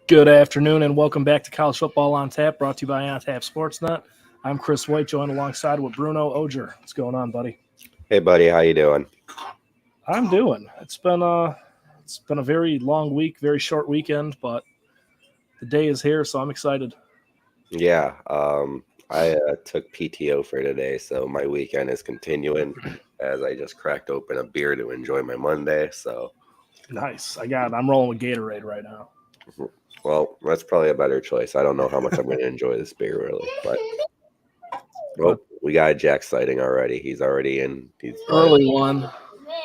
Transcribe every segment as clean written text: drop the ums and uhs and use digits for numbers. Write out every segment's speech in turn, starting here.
Good afternoon and welcome back to College Football on Tap, brought to you by On Tap Sportsnet. I'm Chris White, joined alongside with Bruno Oger. What's going on, buddy? Hey, buddy, how you doing? I'm doing. It's been a very long week, very short weekend, but the day is here, so I'm excited. Yeah, I took PTO for today, so my weekend is continuing as I just cracked open a beer to enjoy my Monday. So, Nice. I'm rolling with Gatorade right now. well, that's probably a better choice. I don't know how much I'm going to enjoy this beer really, but But we got a Jack sighting already. He's already in. He's probably early one.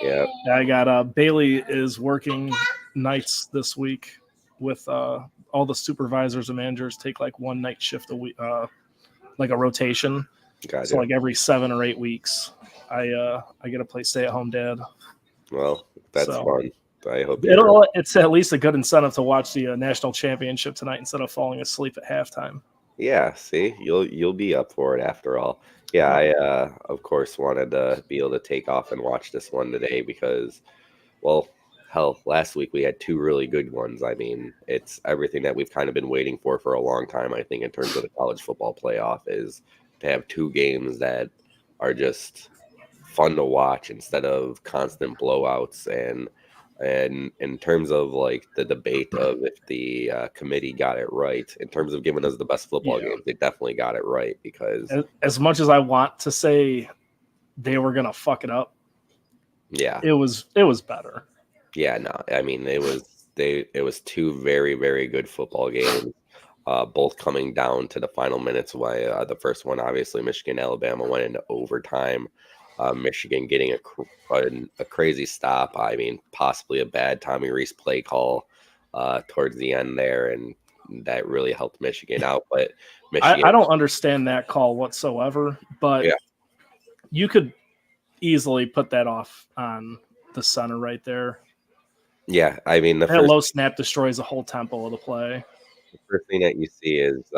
yeah. I got Bailey is working nights this week with all the supervisors and managers take like one night shift a week, like a rotation. Got So you. like every 7 or 8 weeks, I get to play stay at home dad. Well, that's So fun. I hope you're. it's at least a good incentive to watch the national championship tonight instead of falling asleep at halftime. Yeah, see, you'll be up for it after all. Yeah, Oh, I of course wanted to be able to take off and watch this one today because, well, hell, last week we had two really good ones. I mean, it's everything that we've kind of been waiting for a long time, I think, in terms of the college football playoff is to have two games that are just fun to watch instead of constant blowouts and in terms of like the debate of if the committee got it right, in terms of giving us the best football yeah. games, they definitely got it right because, As much as I want to say they were gonna fuck it up, yeah, it was better. yeah, no, I mean it was two very very good football games, both coming down to the final minutes. Why the first one, obviously, Michigan Alabama went into overtime. Michigan getting a crazy stop. I mean, possibly a bad Tommy Reese play call towards the end there, and that really helped Michigan out. But Michigan, I don't understand that call whatsoever, but yeah, you could easily put that off on the center right there. yeah. I mean, That low snap destroys the whole tempo of the play. the first thing that you see is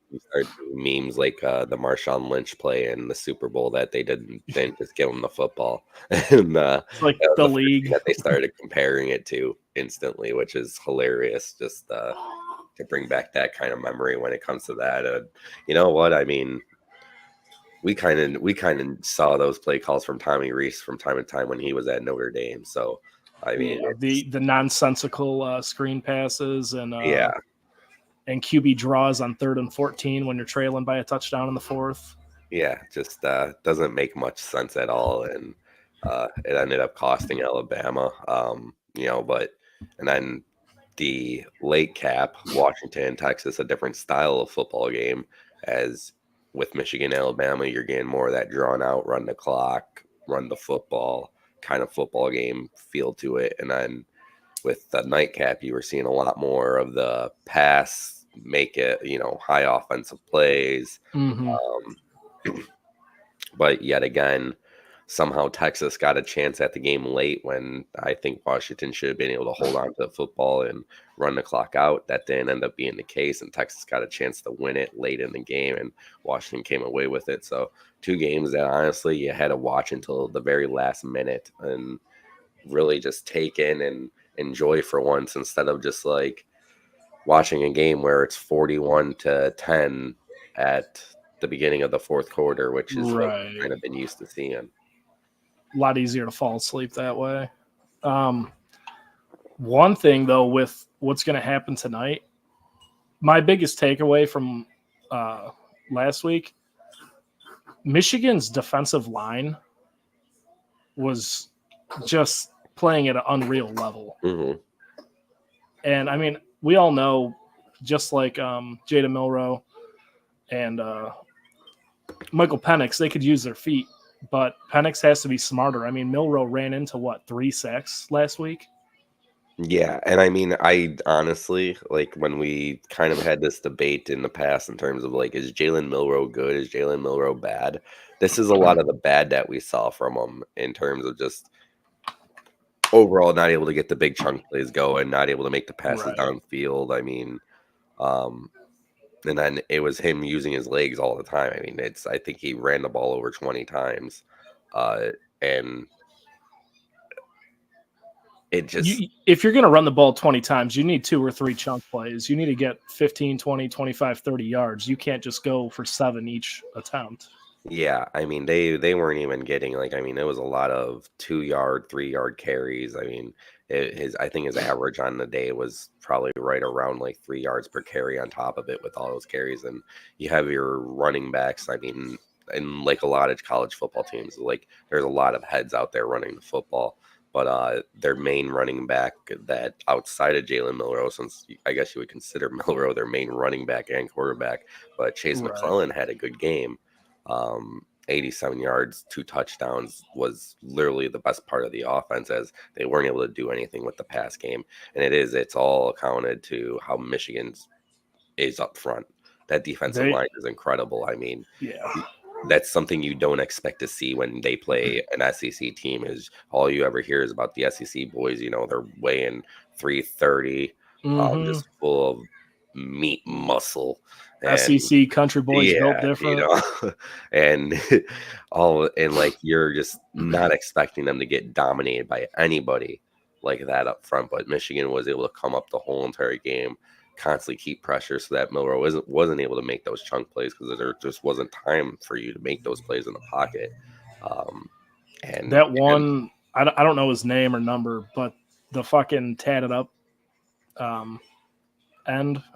you start doing memes like the Marshawn Lynch play in the Super Bowl that they didn't just give him the football, and It's like that was the the first thing league. that they started comparing it to instantly, which is hilarious. Just to bring back that kind of memory when it comes to that. You know what? I mean, we kind of saw those play calls from Tommy Reese from time to time when he was at Notre Dame. So I mean, Yeah, it's the nonsensical screen passes yeah, and QB draws on 3rd and 14 when you're trailing by a touchdown in the fourth. yeah, just doesn't make much sense at all, and it ended up costing Alabama. But and then the late cap, Washington, Texas, a different style of football game. As with Michigan, Alabama, you're getting more of that drawn out, run the clock, run the football kind of football game feel to it. And then with the nightcap, you were seeing a lot more of the pass, make it, high offensive plays. Mm-hmm. Um, but yet again, somehow Texas got a chance at the game late when I think Washington should have been able to hold on to the football and run the clock out. That didn't end up being the case, and Texas got a chance to win it late in the game, and Washington came away with it. So, two games that honestly you had to watch until the very last minute and really just take in and enjoy for once instead of just like watching a game where it's 41-10 at the beginning of the fourth quarter, which is what we've Right. kind of been used to seeing. A lot easier to fall asleep that way. Um, One thing though, with what's going to happen tonight, my biggest takeaway from uh, last week, Michigan's defensive line was just playing at an unreal level. Hmm. And I mean, we all know, just like Jada Milrow and Michael Penix, they could use their feet, but Penix has to be smarter. I mean, Milrow ran into what, 3 sacks last week? Yeah, and I mean, I honestly like when we kind of had this debate in the past in terms of like, is Jalen Milrow good? Is Jalen Milrow bad? This is a lot of the bad that we saw from him in terms of just overall not able to get the big chunk plays going, not able to make the passes Right. downfield. I mean, um, and then it was him using his legs all the time. I mean, I think he ran the ball over 20 times. Uh, and it just if you're going to run the ball 20 times, you need 2 or 3 chunk plays. You need to get 15, 20, 25, 30 yards. You can't just go for 7 each attempt. Yeah, I mean they weren't even getting like I mean it was a lot of 2 yard, 3 yard carries. I mean I think his average on the day was probably right around like 3 yards per carry on top of it with all those carries. And you have your running backs. I mean, and like a lot of college football teams, like there's a lot of heads out there running the football. But their main running back that outside of Jalen Milroe, since I guess you would consider Milroe their main running back and quarterback, but Chase Right. McClellan had a good game. 87 yards, 2 touchdowns was literally the best part of the offense as they weren't able to do anything with the pass game. And it's all accounted to how Michigan's is up front. That defensive line is incredible. I mean, yeah, that's something you don't expect to see when they play an SEC team. Is all you ever hear is about the SEC boys. You know, they're weighing 330, just full of meat muscle. And, SEC country boys built different, you know, and like you're just not expecting them to get dominated by anybody like that up front. But Michigan was able to come up the whole entire game, constantly keep pressure so that Milroe wasn't able to make those chunk plays because there just wasn't time for you to make those plays in the pocket. And that one, I don't know his name or number, but the fucking tatted up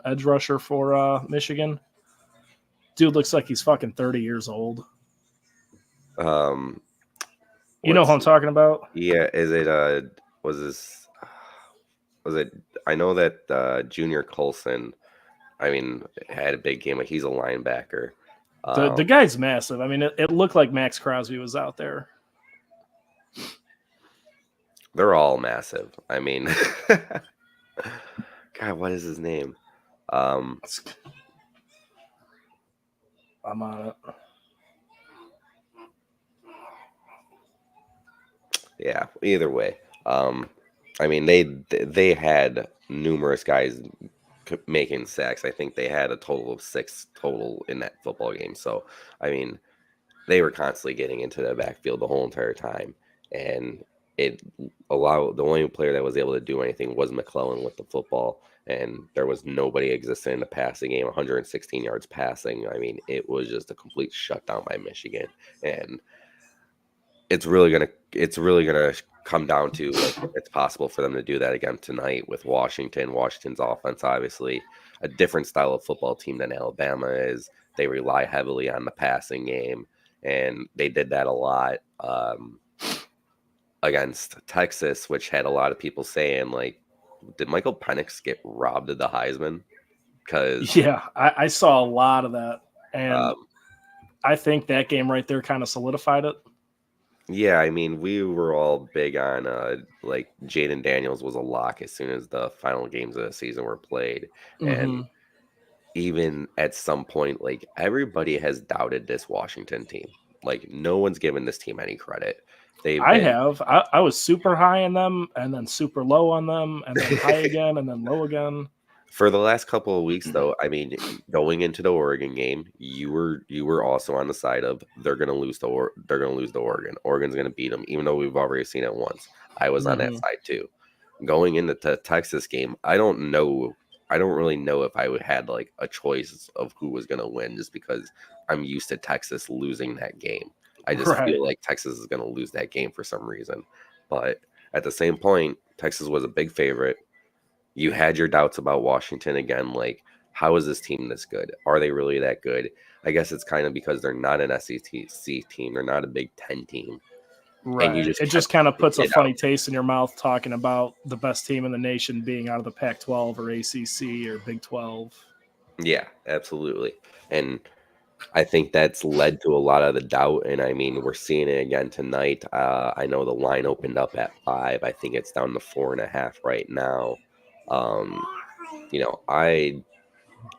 edge rusher for Michigan, dude looks like he's fucking 30 years old. You know who I'm talking about? Yeah, is it was it I know that Junior Colson, I mean, had a big game. Like he's a linebacker. The guy's massive. I mean, it looked like Max Crosby was out there. They're all massive. I mean, God, what is his name? I'm on it. Yeah, either way. I mean, they had numerous guys making sacks. I think they had a total of 6 total in that football game. So, I mean, they were constantly getting into the backfield the whole entire time. And it allowed the only player that was able to do anything was McClellan with the football. And there was nobody existing in the passing game, 116 yards passing. I mean, it was just a complete shutdown by Michigan. And it's really gonna come down to like, it's possible for them to do that again tonight with Washington. Washington's offense, obviously, a different style of football team than Alabama is. They rely heavily on the passing game, and they did that a lot against Texas, which had a lot of people saying, like, did Michael Penix get robbed of the Heisman? Because yeah, I saw a lot of that, and I think that game right there kind of solidified it. Yeah, I mean, we were all big on like Jaden Daniels was a lock as soon as the final games of the season were played. And even at some point, like everybody has doubted this Washington team. Like no one's given this team any credit. I was super high on them and then super low on them and then high again and then low again. For the last couple of weeks, though, I mean, going into the Oregon game, you were also on the side of they're going to lose to Oregon. Oregon's going to beat them, even though we've already seen it once. I was on that side too. Going into the Texas game, I don't really know if I would had like a choice of who was going to win, just because I'm used to Texas losing that game. I just feel like Texas is going to lose that game for some reason. But at the same point, Texas was a big favorite. You had your doubts about Washington again. Like, how is this team this good? Are they really that good? I guess it's kind of because they're not an SEC team. They're not a Big Ten team. Right. And it just kind of puts a funny taste in your mouth talking about the best team in the nation being out of the Pac-12 or ACC or Big 12. Yeah, absolutely. And I think that's led to a lot of the doubt. And I mean, we're seeing it again tonight. I know the line opened up at 5. I think it's down to 4.5 right now. You know, I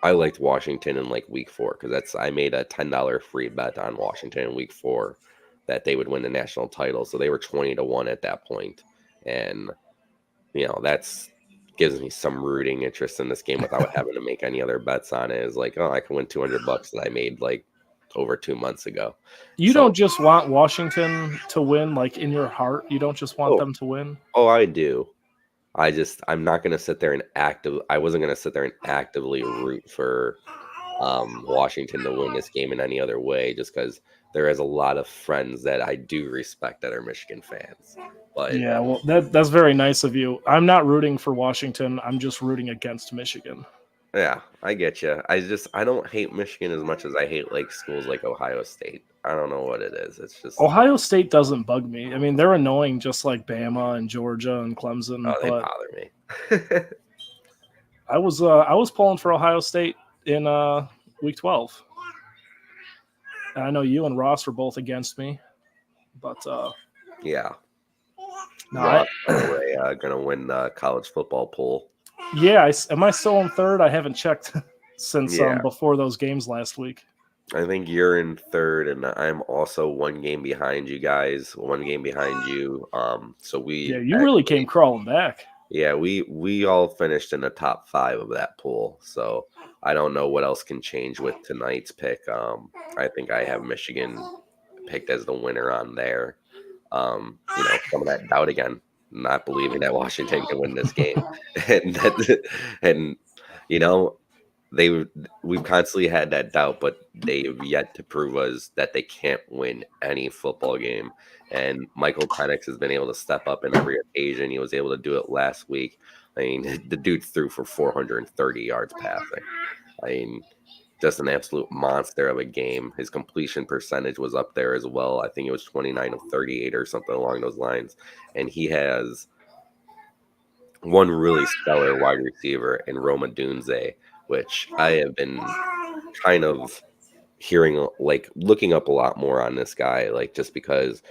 liked Washington in like week 4 because I made a $10 free bet on Washington in week 4 that they would win the national title. So they were 20-1 at that point. And, you know, that's gives me some rooting interest in this game without having to make any other bets on it. Is like, oh, I can win $200 that I made like over 2 months ago. You don't just want Washington to win, like in your heart. You don't just want them to win. Oh, I do. I'm not gonna sit there and I wasn't gonna sit there and actively root for Washington to win this game in any other way, just because there is a lot of friends that I do respect that are Michigan fans. But Yeah, well, that's very nice of you. I'm not rooting for Washington. I'm just rooting against Michigan. yeah, I get you. I don't hate Michigan as much as I hate like schools like Ohio State. I don't know what it is. It's just Ohio State doesn't bug me. I mean, they're annoying just like Bama and Georgia and Clemson, oh, they but bother me. I was pulling for Ohio State in week 12. And I know you and Ross were both against me, but Yeah, no, Ross, by the way, gonna win the college football poll. yeah. Am I still in third? I haven't checked since Yeah, before those games last week. I think you're in third, and I'm also one game behind you guys. One game behind you. So Yeah, we you really came actually, crawling back. yeah, we all finished in the top 5 of that pool. So I don't know what else can change with tonight's pick. I think I have Michigan picked as the winner on there. Some of that doubt again, not believing that Washington can win this game, and and you know, they we've constantly had that doubt, but they've yet to prove us that they can't win any football game. And Michael Penix has been able to step up in every occasion. He was able to do it last week. I mean, the dude threw for 430 yards passing. I mean, just an absolute monster of a game. His completion percentage was up there as well. I think it was 29 of 38 or something along those lines. And he has one really stellar wide receiver in Roma Dunze, which I have been kind of hearing, like looking up a lot more on this guy, like just because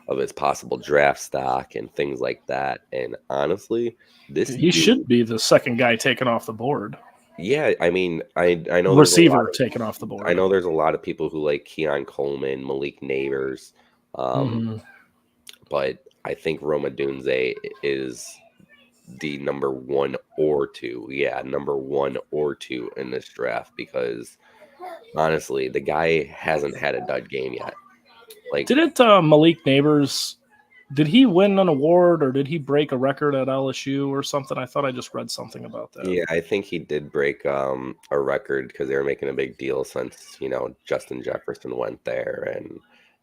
of his possible draft stock and things like that. And honestly, this He dude, should be the second guy taken off the board. yeah, I mean, I know there's a lot Receiver taken off the I board. know there's a lot of people who like Keon Coleman, Malik Neighbors, hmm but I think Roma Dunze is the number 1 or 2. Yeah, number 1 or 2 in this draft because honestly, the guy hasn't had a dud game yet. Like, Didn't Malik Neighbors? Did he win an award or did he break a record at LSU or something? I thought I just read something about that. yeah, I think he did break a record because they were making a big deal since Justin Jefferson went there and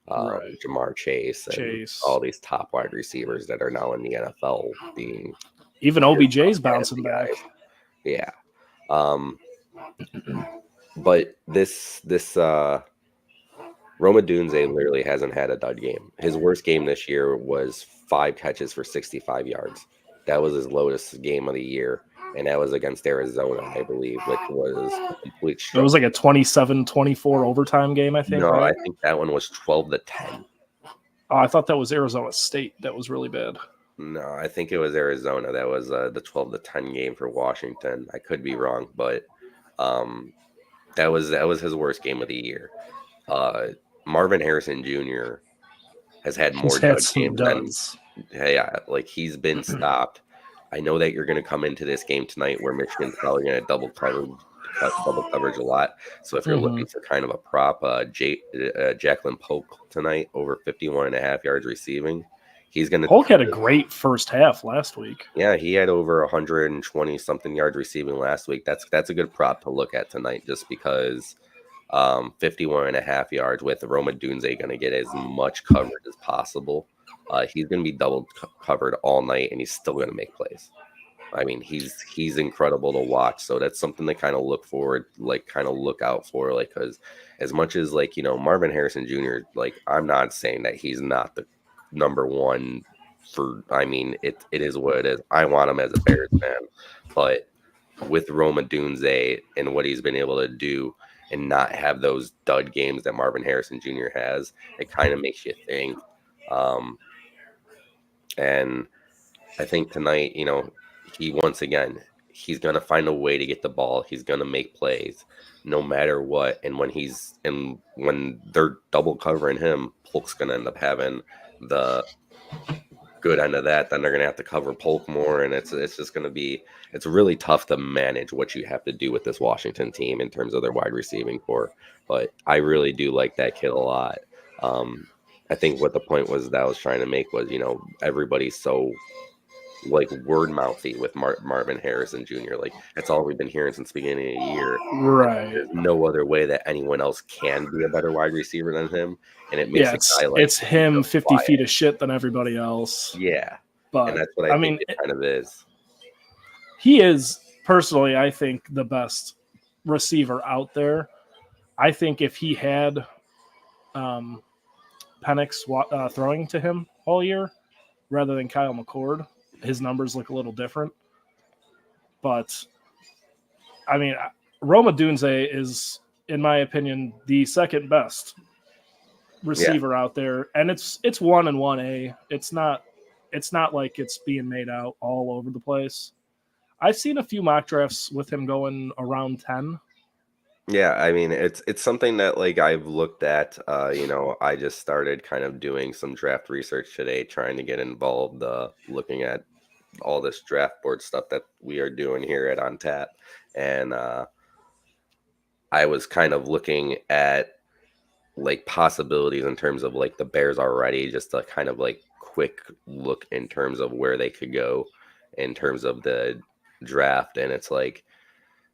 Right. Jamar Chase and Chase. all these top wide receivers that are now in the NFL being Even cheered OBJ's from bouncing fantasy back. guys. Yeah. But this Roma Dunze literally hasn't had a dud game. His worst game this year was 5 catches for 65 yards. That was his lowest game of the year, and that was against Arizona, I believe, which was a complete It was struggle. like a 27-24 overtime game, I think, No, I right? think that one was 12-10. Oh, I thought that was Arizona State. That was really bad. No, I think it was Arizona. That was the 12-10 game for Washington. I could be wrong, but um, that was his worst game of the year. Uh, Marvin Harrison Jr. has had He's more had dud some games than duds. yeah, like he's been stopped. I know that you're going to come into this game tonight where Michigan's probably going to double coverage a lot. So if you're hmm looking for kind of a prop, Jacqueline Polk tonight over 51.5 yards receiving. He's going to, Polk had a great first half last week. yeah, he had over 120 something yards receiving last week. That's a good prop to look at tonight just because 51.5 yards with Roma Dunze going to get as much coverage as possible. He's going to be double covered all night, and he's still going to make plays. I mean, he's incredible to watch. So that's something to kind of look out for, like, because as much as Marvin Harrison Jr., like, I'm not saying that he's not the number one for. I mean, it is what it is. I want him as a Bears fan, but with Roma Dunze and what he's been able to do and not have those dud games that Marvin Harrison Jr. has, it kind of makes you think. Um, and I think tonight, once again, he's gonna find a way to get the ball. He's gonna make plays no matter what. And when they're double covering him, Polk's gonna end up having the good end of that. Then they're gonna have to cover Polk more, and it's just gonna be it's really tough to manage what you have to do with this Washington team in terms of their wide receiving core. But I really do like that kid a lot. I think what the point was that I was trying to make was, everybody's so like word mouthy with Marvin Harrison Jr. Like that's all we've been hearing since the beginning of the year. Right. There's no other way that anyone else can be a better wide receiver than him, and it makes Yeah, a guy like it's him him go 50 quiet. feet of shit than everybody else. Yeah, and But that's what I I think mean, it kind of is. he is personally, I think, the best receiver out there. I think if he had um, Penix throwing to him all year rather than Kyle McCord, his numbers look a little different. But I mean, Roma Dunze is, in my opinion, the second best Yeah, receiver out there, and it's 1 and 1A. It's not like it's being made out all over the place. I've seen a few mock drafts with him going around 10. yeah. I mean, it's something that like I've looked at. I just started kind of doing some draft research today, trying to get involved, looking at all this draft board stuff that we are doing here at On Tap, and I was kind of looking at like possibilities in terms of like the Bears already, just a kind of like quick look in terms of where they could go in terms of the draft. And it's like,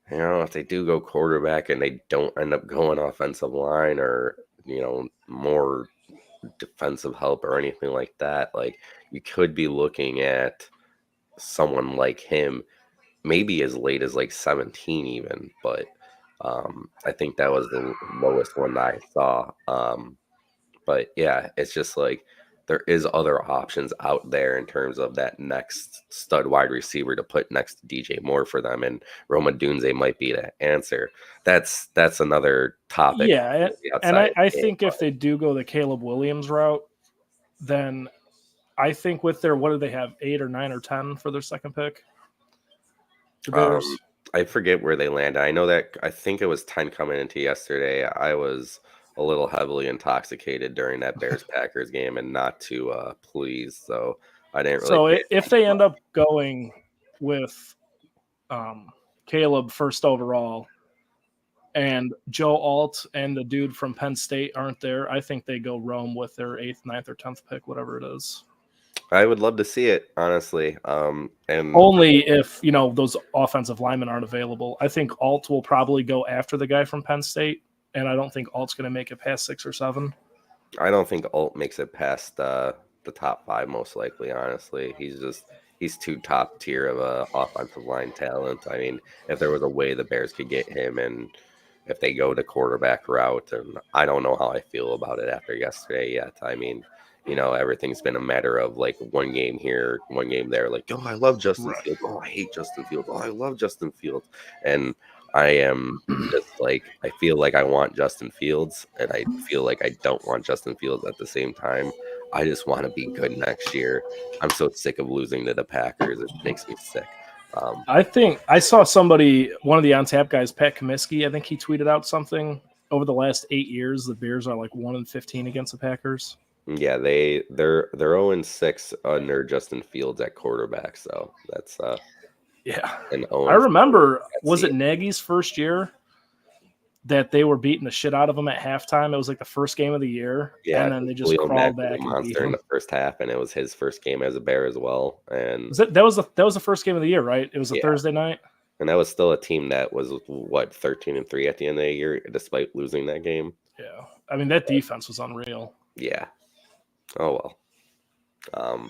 if they do go quarterback and they don't end up going offensive line or, more defensive help or anything like that, like you could be looking at someone like him maybe as late as like 17 even, but I think that was the lowest one that I saw. But yeah, it's just like there is other options out there in terms of that next stud wide receiver to put next to DJ Moore for them, and Roma Dunze might be the answer. That's another topic Yeah, and outside of I the game. think if they do go the Caleb Williams route, then I think with their, what do they have, 8 or 9 or 10 for their second pick? The Um, Bears. I forget where they landed. I know that I think it was 10 coming into yesterday. I was a little heavily intoxicated during that Bears Packers game and not too pleased, so I didn't really So pay if attention they end much. up going with um, Caleb first overall, and Joe Alt and the dude from Penn State aren't there, I think they go Rome with their 8th, 9th, or 10th pick, whatever it is. I would love to see it, honestly. And Only if, those offensive linemen aren't available. I think Alt will probably go after the guy from Penn State, and I don't think Alt's going to make it past 6 or 7. I don't think Alt makes it past the top five, most likely. Honestly, he's too top tier of a offensive line talent. I mean, if there was a way the Bears could get him, and if they go the quarterback route, and I don't know how I feel about it after yesterday yet. I mean, everything's been a matter of like one game here, one game there. Like, oh, I love Justin Right. Fields. Oh, I hate Justin Fields. Oh, I love Justin Fields. And I am just like I feel like I want Justin Fields, and I feel like I don't want Justin Fields at the same time. I just want to be good next year. I'm so sick of losing to the Packers. It makes me sick. I think I saw somebody, one of the on tap guys, Pat Comiskey, I think he tweeted out something. Over the last 8 years, the Bears are like 1-15 against the Packers. Yeah, they're 0-6 under Justin Fields at quarterback. So that's Yeah. an I 0-4 remember, at was it Seattle. Nagy's first year that they were beating the shit out of them at halftime? It was like the first game of the year, Yeah, and then they just Khalil Mack crawled was a back and beat monster in them. the first half, and it was his first game as a Bear as well. And That was the first game of the year, right? It was a yeah, Thursday night. and that was still a team that was what 13-3 at the end of the year, despite losing that game. Yeah, I mean that defense was unreal. Yeah. Oh well.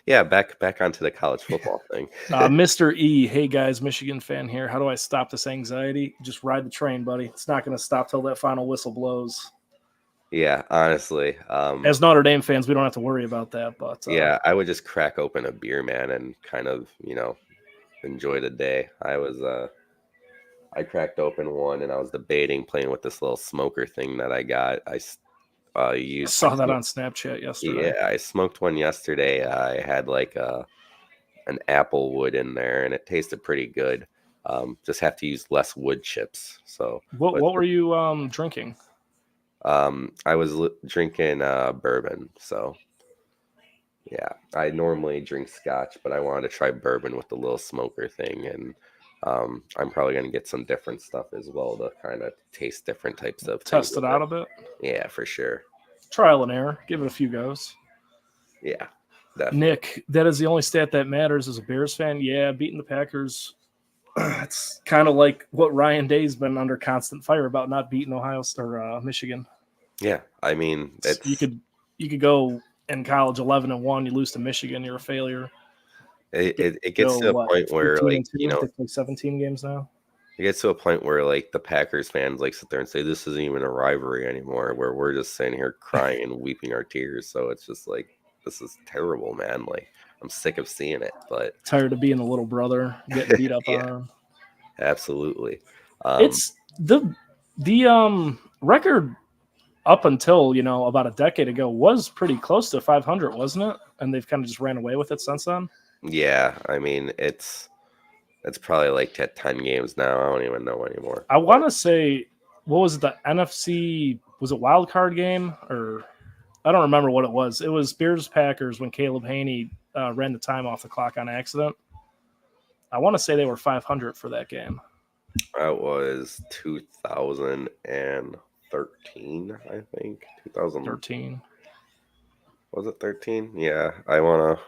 Yeah. Back onto the college football thing. Mr. E, hey guys, Michigan fan here. How do I stop this anxiety? Just ride the train, buddy. It's not going to stop till that final whistle blows. Yeah, honestly. As Notre Dame fans, we don't have to worry about that. But Yeah, I would just crack open a beer, man, and kind of enjoy the day. I cracked open one, and I was debating playing with this little smoker thing that I got. I Used saw that on Snapchat yesterday. Yeah, I smoked one yesterday. I had like an apple wood in there, and it tasted pretty good. Just have to use less wood chips. So, What were you drinking? I was drinking bourbon. So, yeah, I normally drink scotch, but I wanted to try bourbon with the little smoker thing, and I'm probably gonna get some different stuff as well to kind of taste different types of things Test it with out it. a bit. Yeah, for sure. Trial and error. Give it a few goes. Yeah. Definitely. Nick, that is the only stat that matters as a Bears fan. Yeah, beating the Packers. It's kind of like what Ryan Day's been under constant fire about not beating Ohio or Michigan. Yeah, I mean, You it's could go in college 11-1, you lose to Michigan, you're a failure. it gets Go to a what, point where, 13-2? They play 17 games now. it gets to a point where the Packers fans sit there and say this isn't even a rivalry anymore, where we're just sitting here crying and weeping our tears. So it's just this is terrible, man. I'm sick of seeing it, but Tired of being a little brother, getting beat up yeah, on. absolutely. It's the record up until about a decade ago was pretty close to 500, wasn't it? And they've kind of just ran away with it since then. Yeah, I mean it's probably 10 games now. I don't even know anymore. I want to say, what was it, the NFC? Was it wild card game or I don't remember what it was. It was Bears Packers when Caleb Haney ran the time off the clock on accident. I want to say they were 500 for that game. That was 2013, I think. 2013. Was it 13? Yeah, I want to.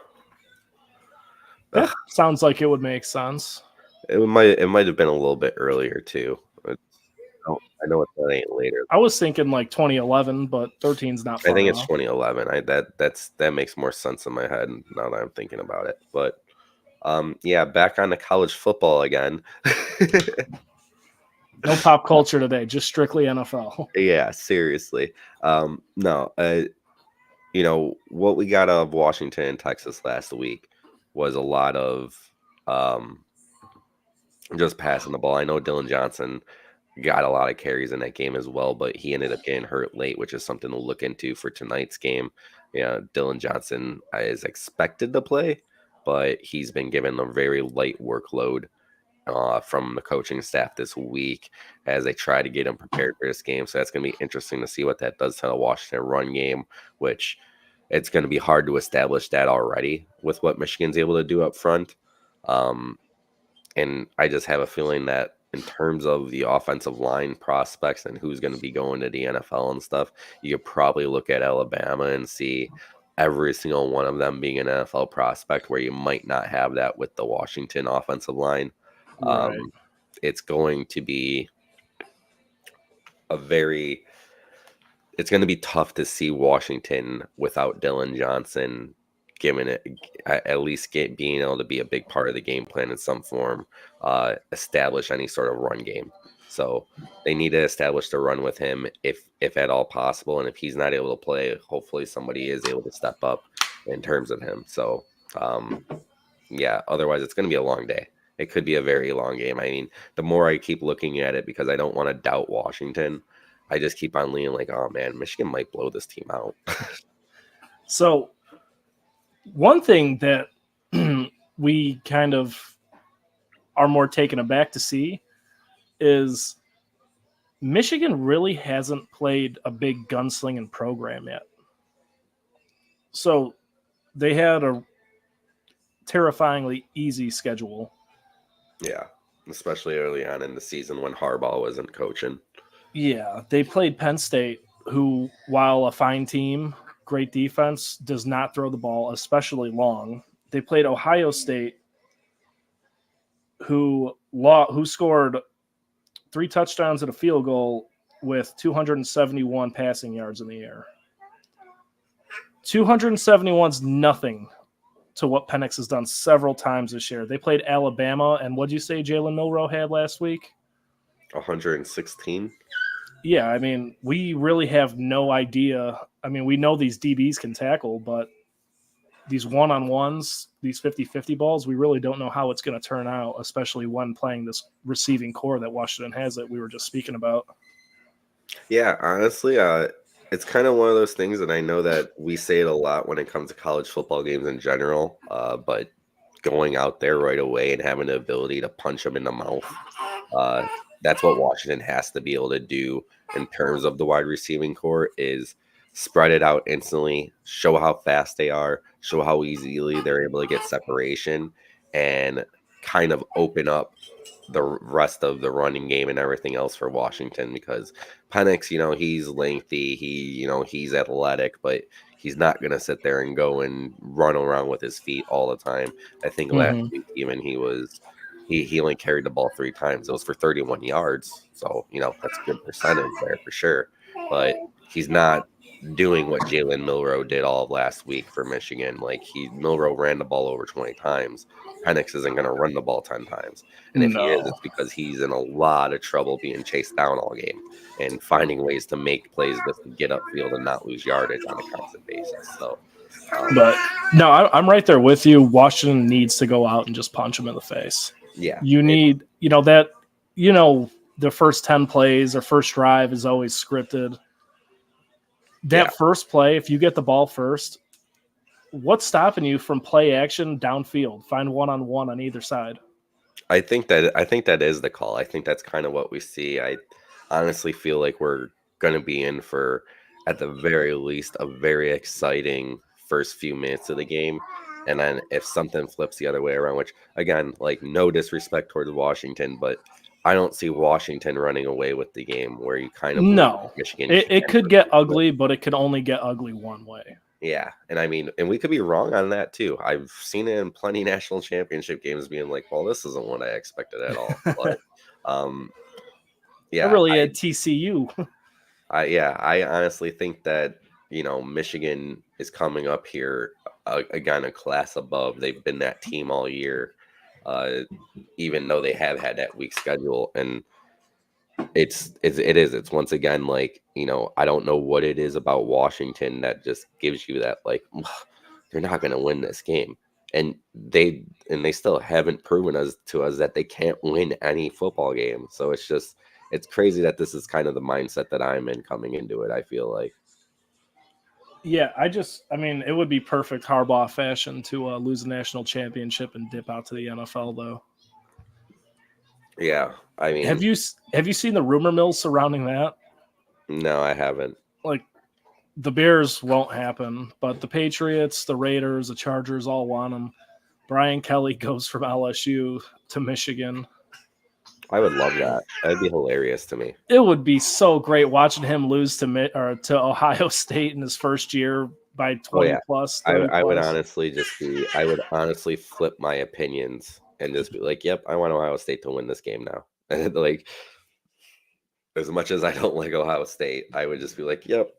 That sounds like it would make sense. It might have been a little bit earlier too. I know it ain't later. I was thinking 2011, but 13's not far I think it's off. 2011. That makes more sense in my head now that I'm thinking about it. But yeah, back on to college football again. No pop culture today, just strictly NFL. Yeah, seriously. No, what we got out of Washington and Texas last week was a lot of just passing the ball. I know Dylan Johnson got a lot of carries in that game as well, but he ended up getting hurt late, which is something to look into for tonight's game. Yeah, Dylan Johnson is expected to play, but he's been given a very light workload from the coaching staff this week as they try to get him prepared for this game. So that's going to be interesting to see what that does to the Washington run game, which it's going to be hard to establish that already with what Michigan's able to do up front. And I just have a feeling that in terms of the offensive line prospects and who's going to be going to the NFL and stuff, you could probably look at Alabama and see every single one of them being an NFL prospect, where you might not have that with the Washington offensive line. Right. It's going to be it's going to be tough to see Washington without Dylan Johnson given it at least being able to be a big part of the game plan in some form, establish any sort of run game. So they need to establish the run with him if at all possible. And if he's not able to play, hopefully somebody is able to step up in terms of him. So yeah, otherwise it's going to be a long day. It could be a very long game. I mean, the more I keep looking at it, because I don't want to doubt Washington, I just keep on leaning oh man, Michigan might blow this team out. So one thing that we kind of are more taken aback to see is Michigan really hasn't played a big gunslinging program yet. So they had a terrifyingly easy schedule. Yeah, especially early on in the season when Harbaugh wasn't coaching. Yeah, they played Penn State, who, while a fine team, great defense, does not throw the ball, especially long. They played Ohio State, who scored 3 touchdowns and a field goal with 271 passing yards in the air. 271's nothing to what Penix has done several times this year. They played Alabama, and what'd you say Jalen Milroe had last week? 116. Yeah, I mean, we really have no idea. I mean, we know these DBs can tackle, but these one-on-ones, these 50-50 balls, we really don't know how it's going to turn out, especially when playing this receiving core that Washington has that we were just speaking about. Yeah, honestly, it's kind of one of those things, and I know that we say it a lot when it comes to college football games in general, but going out there right away and having the ability to punch them in the mouth, that's what Washington has to be able to do in terms of the wide receiving core, is spread it out instantly, show how fast they are, show how easily they're able to get separation, and kind of open up the rest of the running game and everything else for Washington. Because Penix, he's lengthy, he's athletic, but he's not going to sit there and go and run around with his feet all the time. I think last Hmm. week even he only carried the ball 3 times. It was for 31 yards. So, that's a good percentage there for sure. But he's not doing what Jalen Milroe did all of last week for Michigan. Like Milroe ran the ball over 20 times. Penix isn't going to run the ball 10 times. And if he is, No, it's because he's in a lot of trouble being chased down all game and finding ways to make plays just to get upfield and not lose yardage on a constant basis. So, but no, I'm right there with you. Washington needs to go out and just punch him in the face. yeah. You need, that, the first 10 plays or first drive is always scripted. That first play, if you get the ball first, what's stopping you from play action downfield? Find one-on-one on either side. I think that is the call. I think that's kind of what we see. I honestly feel like we're going to be in for, at the very least, a very exciting first few minutes of the game. And then if something flips the other way around, which again, like no disrespect towards Washington, but I don't see Washington running away with the game where you kind of believe No, Michigan. it could get ugly, but it could only get ugly one way. Yeah, and I mean, and we could be wrong on that too. I've seen it in plenty national championship games being like, well, this isn't what I expected at all. But I really had TCU. I honestly think that Michigan is coming up here again a class above. They've been that team all year, even though they have had that weak schedule, and it's once again like I don't know what it is about Washington that just gives you that like they're not going to win this game, and they still haven't proven to us that they can't win any football game. So it's crazy that this is kind of the mindset that I'm in coming into it. I feel like Yeah, I mean, it would be perfect Harbaugh fashion to lose a national championship and dip out to the NFL, though. yeah, I mean, Have you seen the rumor mill surrounding that? no, I haven't. Like, the Bears won't happen, but the Patriots, the Raiders, the Chargers all want him. Brian Kelly goes from LSU to Michigan. I would love that. That'd be hilarious to me. It would be so great watching him lose to Ohio State in his first year by 20 plus. I would honestly flip my opinions and just be like, yep, I want Ohio State to win this game now. And like, as much as I don't like Ohio State, I would just be like, yep,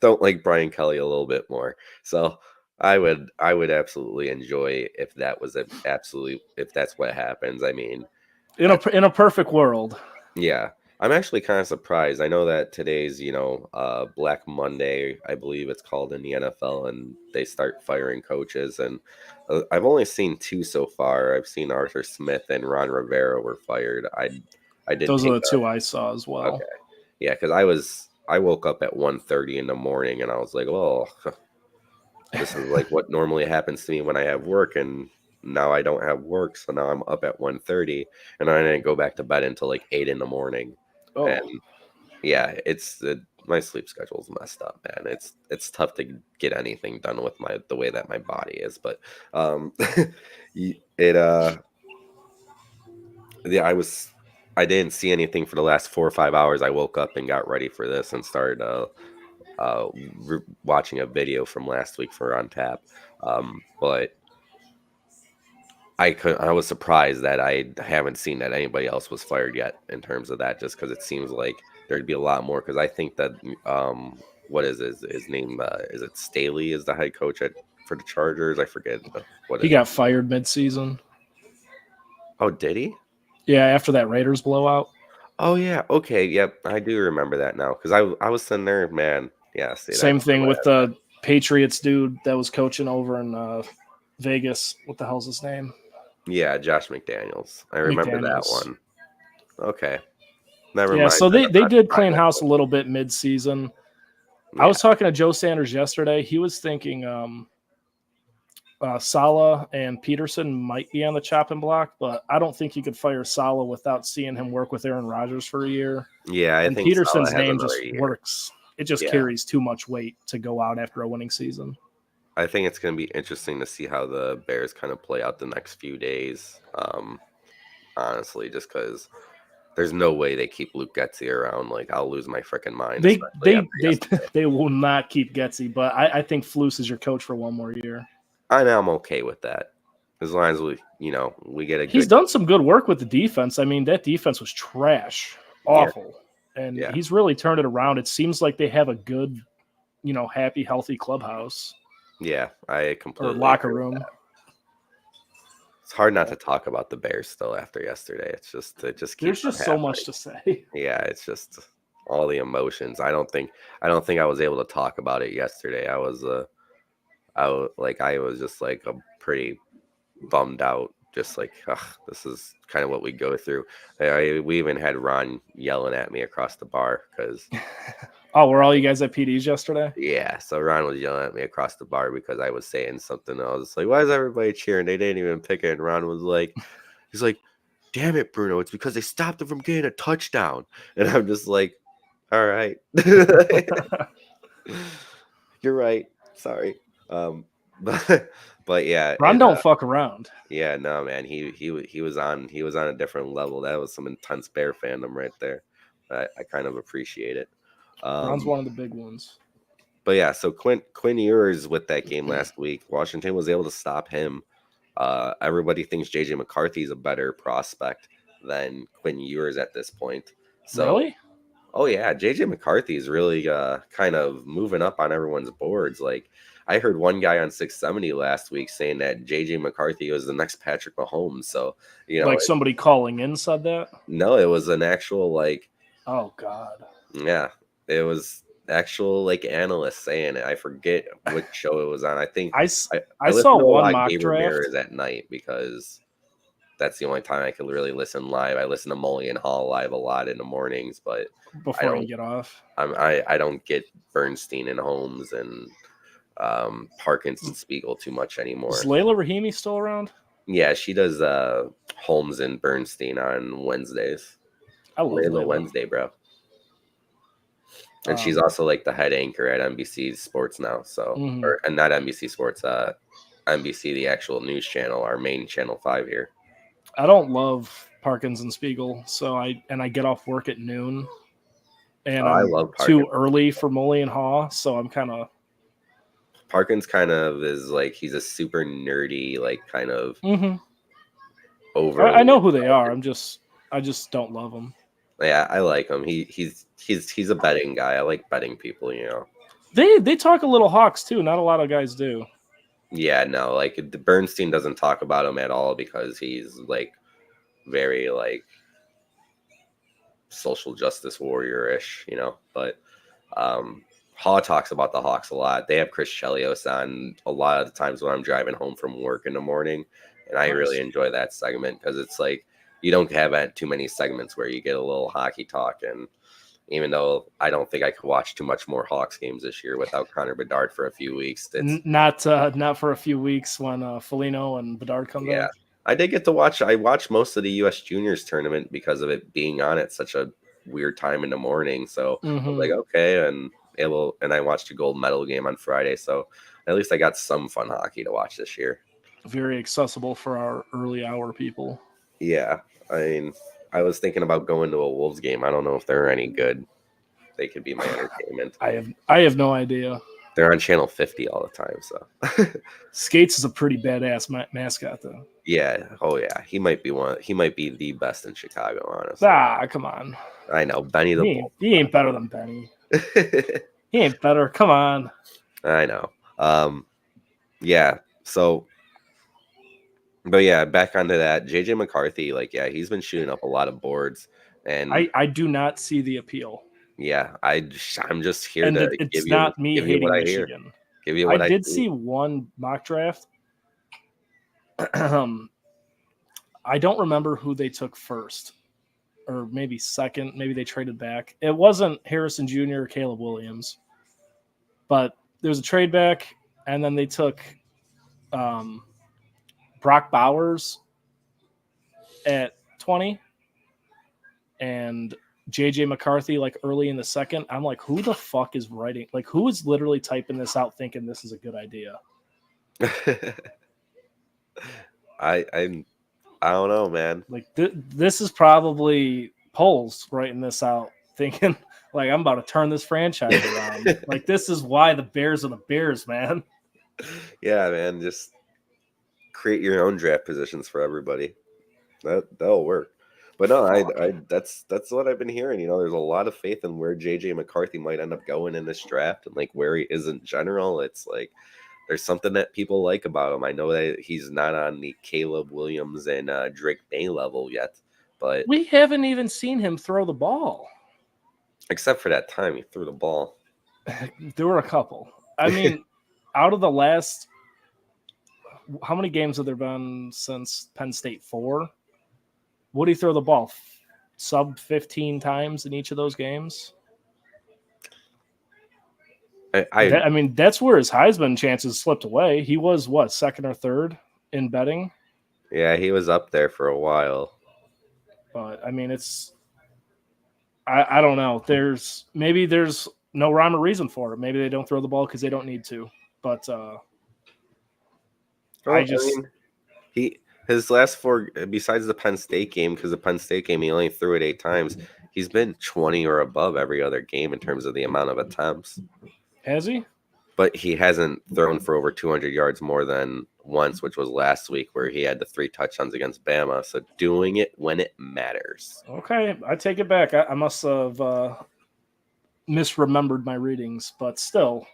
don't like Brian Kelly a little bit more. So I would absolutely enjoy if that's what happens. I mean, in a perfect world. Yeah. I'm actually kind of surprised. I know that today's, Black Monday, I believe it's called in the NFL, and they start firing coaches. And I've only seen 2 so far. I've seen Arthur Smith and Ron Rivera were fired. I didn't. Those are the 2 I saw as well. Okay. Yeah, because I woke up at 1:30 in the morning, and I was like, well, this is like what normally happens to me when I have work, and now I don't have work, so now I'm up at 1:30, and I didn't go back to bed until like 8 in the morning. Oh. And yeah, my sleep schedule's messed up, man. It's tough to get anything done with the way that my body is, but I didn't see anything for the last 4 or 5 hours. I woke up and got ready for this and started watching a video from last week for On Tap, but I was surprised that I haven't seen that anybody else was fired yet in terms of that, just because it seems like there'd be a lot more. Because I think that what is his name? Is it Staley? Is the head coach for the Chargers? I forget what he got fired mid-season. Oh, did he? Yeah, after that Raiders blowout. Oh yeah, okay, yep, I do remember that now because I was sitting there, man. Yeah, same thing with the Patriots dude that was coaching over in Vegas. What the hell's his name? Yeah, Josh McDaniels. I remember that one. Okay. Never mind. Yeah, so they did clean house a little bit mid-season. Yeah. I was talking to Joe Sanders yesterday. He was thinking Saleh and Peterson might be on the chopping block, but I don't think you could fire Saleh without seeing him work with Aaron Rodgers for a year. Yeah, I think Peterson's name just works. It just carries too much weight to go out after a winning season. I think it's going to be interesting to see how the Bears kind of play out the next few days. Honestly, just because There's no way they keep Luke Getsy around. Like, I'll lose my freaking mind. They especially after they yesterday. they will not keep Getsy, but I think Flus is your coach for one more year. I know I'm okay with that. As long as we get a He's good done some good work with the defense. I mean, that defense was trash, yeah, awful, and yeah. he's really turned it around. It seems like they have a good, happy, healthy clubhouse Yeah, I or completely locker agree with room. that. It's hard not to talk about the Bears still after yesterday. It just There's keeps on just so happening. much to say. Yeah, it's just all the emotions. I don't think I was able to talk about it yesterday. I was just like a pretty bummed out. Just like, ugh, this is kind of what we go through. We even had Ron yelling at me across the bar because Oh, were all you guys at PD's yesterday? yeah, so Ron was yelling at me across the bar because I was saying something. I was like, why is everybody cheering? They didn't even pick it. And Ron was like, he's like, damn it, Bruno, it's because they stopped him from getting a touchdown. And I'm just like, all right. You're right. Sorry. But yeah, Ron don't fuck around. yeah, no, man, he was on a different level. That was some intense Bear fandom right there. I kind of appreciate it. Ron's Um, one of the big ones. but yeah, so Quinn Ewers with that game last week, Washington was able to stop him. Everybody thinks JJ McCarthy is a better prospect than Quinn Ewers at this point. So, Really? oh yeah, JJ McCarthy is really kind of moving up on everyone's boards. Like, I heard one guy on 670 last week saying that JJ McCarthy was the next Patrick Mahomes. So, Like somebody calling in said that? no, it was an actual like, Oh God. yeah, it was actual like analysts saying it. I forget which show it was on. I think I I listen saw to a one lot of mock Gabe draft. Ramirez at night because that's the only time I could really listen live. I listen to Mulligan Hall live a lot in the mornings, but I Before you don't. get off. I don't get Bernstein and Holmes and Parkinson Spiegel too much anymore. Is Layla Rahimi still around? Yeah, she does Holmes and Bernstein on Wednesdays. I love Layla Layla. Wednesday, bro. And she's also like the head anchor at NBC Sports now. So, or and not NBC Sports, NBC, the actual news channel, our main channel 5 here. I don't love Parkins and Spiegel, so I get off work at noon, and I I'm love too Parkins. early for Mully and Haw, so I'm kind of. Parkins kind of is like he's a super nerdy, like kind of over. I know who they are. I just don't love them. Yeah, I like him. He's a betting guy. I like betting people, They talk a little Hawks too. Not a lot of guys do. Yeah, no, like Bernstein doesn't talk about him at all because he's like very like social justice warrior-ish, But Haw talks about the Hawks a lot. They have Chris Chelios on a lot of the times when I'm driving home from work in the morning, and I really enjoy that segment because it's like you don't have too many segments where you get a little hockey talk. And even though I don't think I could watch too much more Hawks games this year without Connor Bedard for a few weeks, Not for a few weeks when Foligno and Bedard come back. I did get to watch. I watched most of the U.S. Juniors tournament because of it being on at such a weird time in the morning. So I was like, okay, and I watched a gold medal game on Friday. So at least I got some fun hockey to watch this year. Very accessible for our early hour people. Yeah, I mean, I was thinking about going to a Wolves game. I don't know if they're any good. They could be my entertainment. I have no idea. They're on channel 50 all the time. So Skates is a pretty badass mascot, though. Yeah. Oh, yeah. He might be the best in Chicago, honestly. Come on. I know. Benny the Bull. He ain't better than Benny. He ain't better. Come on. I know. Yeah. So, but yeah, back onto that. JJ McCarthy, he's been shooting up a lot of boards, and I do not see the appeal. Yeah, I'm just here and to it's not me hating Michigan. Give you what I did see one mock draft. I don't remember who they took first, or maybe second. Maybe they traded back. It wasn't Harrison Jr. or Caleb Williams, but there was a trade back, and then they took Brock Bowers at 20 and JJ McCarthy early in the second. I'm like, who the fuck is writing? Who is literally typing this out thinking this is a good idea? I don't know, man. This is probably Poles writing this out, thinking like I'm about to turn this franchise around. Like this is why the Bears are the Bears, man. Yeah, man. Just create your own draft positions for everybody. That'll work. But no, I that's what I've been hearing. You know, there's a lot of faith in where JJ McCarthy might end up going in this draft and like where he is in general. It's like there's something that people like about him. I know that he's not on the Caleb Williams and Drake May level yet, but we haven't even seen him throw the ball. Except for that time he threw the ball. There were a couple. I mean, out of the last, how many games have there been since Penn State? 4? Would he throw the ball sub 15 times in each of those games? I mean, that's where his Heisman chances slipped away. He was, what, second or third in betting? Yeah, he was up there for a while. But, I mean, I don't know. There's no rhyme or reason for it. Maybe they don't throw the ball because they don't need to. But his last 4, besides the Penn State game, because the Penn State game he only threw it 8 times. He's been 20 or above every other game in terms of the amount of attempts. Has he? But he hasn't thrown for over 200 yards more than once, which was last week where he had the 3 touchdowns against Bama. So doing it when it matters. Okay, I take it back. I must have misremembered my readings, but still.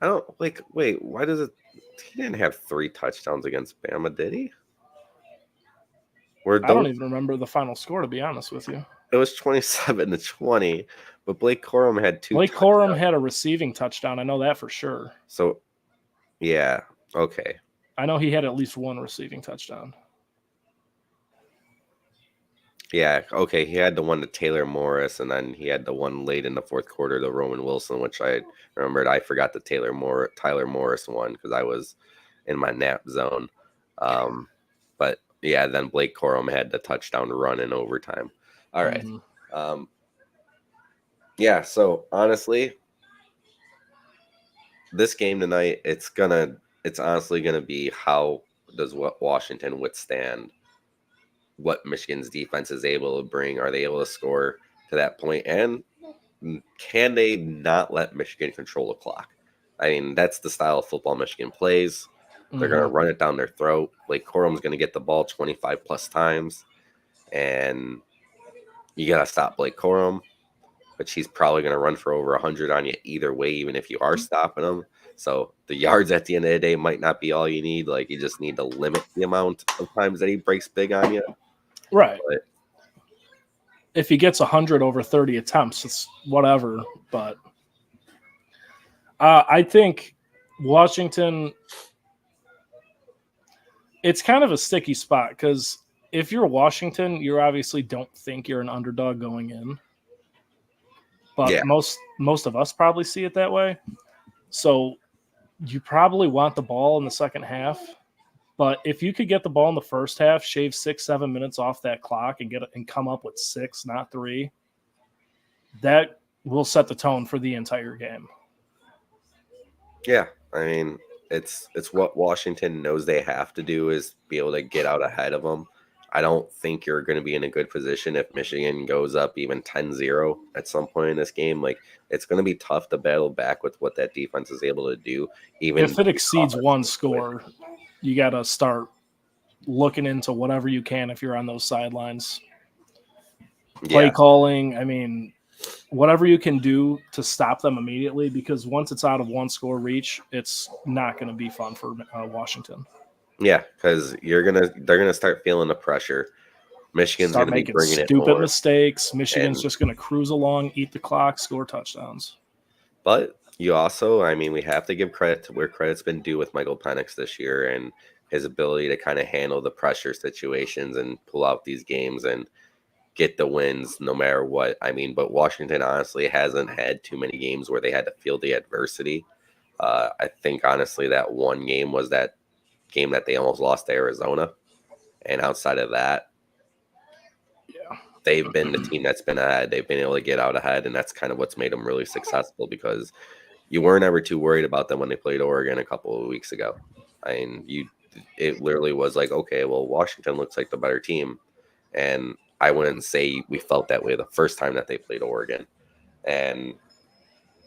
I don't wait, why does it? He didn't have 3 touchdowns against Bama, did he? I don't even remember the final score, to be honest with you. It was 27-20, but Blake Corum had 2. Blake Corum had a receiving touchdown. I know that for sure. So, yeah, okay. I know he had at least 1 receiving touchdown. Yeah, okay. He had the one to Taylor Morris, and then he had the one late in the 4th quarter to Roman Wilson, which I remembered. I forgot the Tyler Morris one because I was in my nap zone. But yeah, then Blake Corum had the touchdown run in overtime. All right. Mm-hmm. Yeah, so honestly, this game tonight, it's honestly gonna be how does Washington withstand what Michigan's defense is able to bring. Are they able to score to that point? And can they not let Michigan control the clock? I mean, that's the style of football Michigan plays. They're going to run it down their throat. Blake Corum's going to get the ball 25 plus times. And you got to stop Blake Corum. But she's probably going to run for over 100 on you either way, even if you are stopping him. So the yards at the end of the day might not be all you need. Like, you just need to limit the amount of times that he breaks big on you. Right. But if he gets 100 over 30 attempts, it's whatever. But I think Washington, it's kind of a sticky spot because if you're Washington, you obviously don't think you're an underdog going in. But yeah, most of us probably see it that way. So you probably want the ball in the second half. But if you could get the ball in the first half, shave 6-7 minutes off that clock and come up with 6, not 3, that will set the tone for the entire game. Yeah, I mean, it's what Washington knows they have to do is be able to get out ahead of them. I don't think you're going to be in a good position if Michigan goes up even 10-0 at some point in this game. Like, it's going to be tough to battle back with what that defense is able to do. Even if it exceeds 1 score, you got to start looking into whatever you can if you're on those sidelines. Play calling, I mean, whatever you can do to stop them immediately, because once it's out of 1 score reach, it's not going to be fun for Washington. Yeah, because they're gonna start feeling the pressure. Michigan's going to be bringing it more. Stupid mistakes. Michigan's just going to cruise along, eat the clock, score touchdowns. But you also, I mean, we have to give credit to where credit's been due with Michael Penix this year and his ability to kind of handle the pressure situations and pull out these games and get the wins no matter what. I mean, but Washington honestly hasn't had too many games where they had to feel the adversity. I think honestly that one game was that game that they almost lost to Arizona. And outside of that, they've been the team that's been ahead. They've been able to get out ahead, and that's kind of what's made them really successful because you weren't ever too worried about them when they played Oregon a couple of weeks ago. I mean, it literally was like, okay, well, Washington looks like the better team. And I wouldn't say we felt that way the first time that they played Oregon. And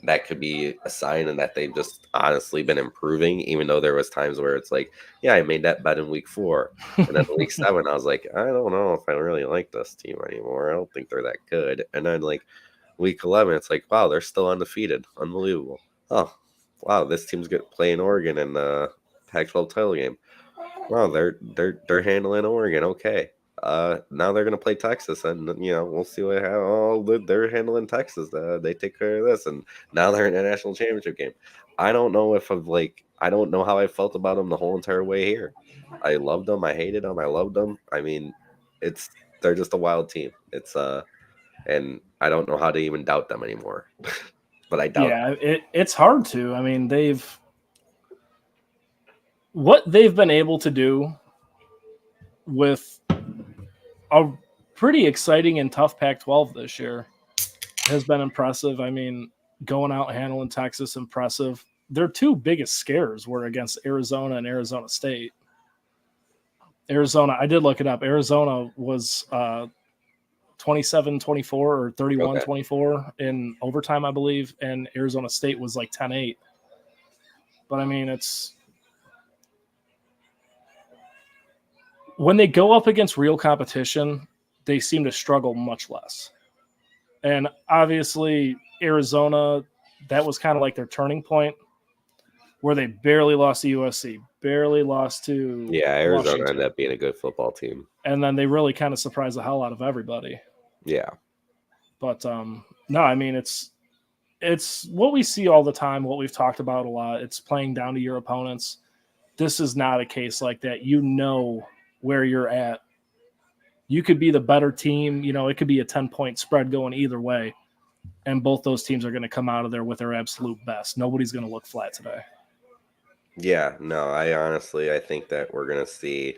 that could be a sign and that they've just honestly been improving, even though there was times where it's like, yeah, I made that bet in week 4. And then week 7, I was like, I don't know if I really like this team anymore. I don't think they're that good. And then like week 11, it's like, wow, they're still undefeated. Unbelievable. Oh, wow, this team's good playing Oregon in the Pac-12 title game. Wow, they're handling Oregon. Okay. Now they're gonna play Texas, and we'll see what they're handling Texas. They take care of this, and now they're in a national championship game. I don't know if I don't know how I felt about them the whole entire way here. I loved them. I hated them. I loved them. I mean, they're just a wild team. And I don't know how to even doubt them anymore. But I doubt. Yeah, it's hard to. I mean, what they've been able to do with a pretty exciting and tough Pac-12 this year has been impressive. I mean, going out and handling Texas, impressive. Their 2 biggest scares were against Arizona and Arizona State. Arizona, I did look it up. Arizona was 27-24 or 31-24 in overtime, I believe, and Arizona State was like 10-8. But I mean, when they go up against real competition, they seem to struggle much less. And obviously, Arizona, that was kind of like their turning point, where they barely lost to USC, barely lost to Arizona Washington. ended up being a good football team. And then they really kind of surprised the hell out of everybody. Yeah. But no, I mean, it's what we see all the time, what we've talked about a lot. It's playing down to your opponents. This is not a case like that. You know where you're at. You could be the better team. It could be a 10-point spread going either way. And both those teams are going to come out of there with their absolute best. Nobody's going to look flat today. Yeah, no, I think that we're going to see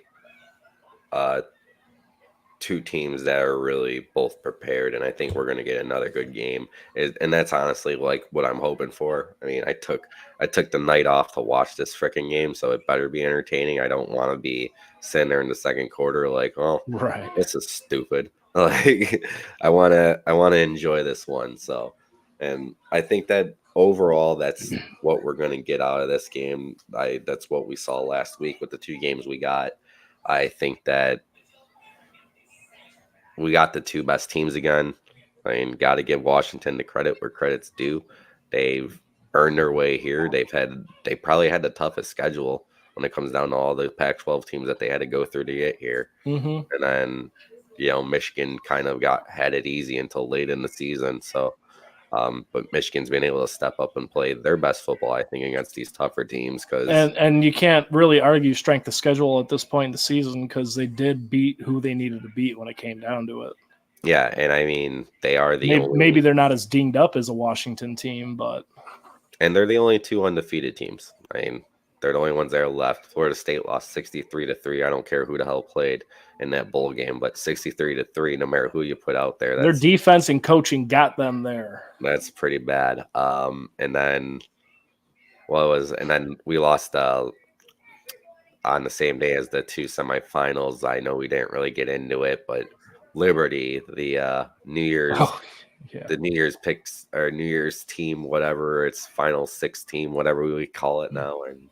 2 teams that are really both prepared, and I think we're going to get another good game. And that's honestly like what I'm hoping for. I mean, I took the night off to watch this freaking game, so it better be entertaining. I don't want to be sitting there in the second quarter like, oh, right, this is stupid. Like, I want to enjoy this one. So, and I think that overall, that's what we're going to get out of this game. That's what we saw last week with the 2 games we got. I think that we got the 2 best teams again. I mean, got to give Washington the credit where credit's due. They've earned their way here. They probably had the toughest schedule when it comes down to all the Pac-12 teams that they had to go through to get here. Mm-hmm. And then, Michigan kind of had it easy until late in the season. So, but Michigan's been able to step up and play their best football, I think, against these tougher teams. And you can't really argue strength of schedule at this point in the season because they did beat who they needed to beat when it came down to it. Yeah, and I mean, they are maybe they're not as dinged up as a Washington team, but and they're the only 2 undefeated teams. I mean, they're the only ones that are left. Florida State lost 63-3. I don't care who the hell played in that bowl game, but 63-3, no matter who you put out there. Their defense and coaching got them there. That's pretty bad. And then we lost on the same day as the 2 semifinals. I know we didn't really get into it, but Liberty, the New Year's. Yeah. The New Year's picks or New Year's team, whatever, it's final 6 team, whatever we call it now. And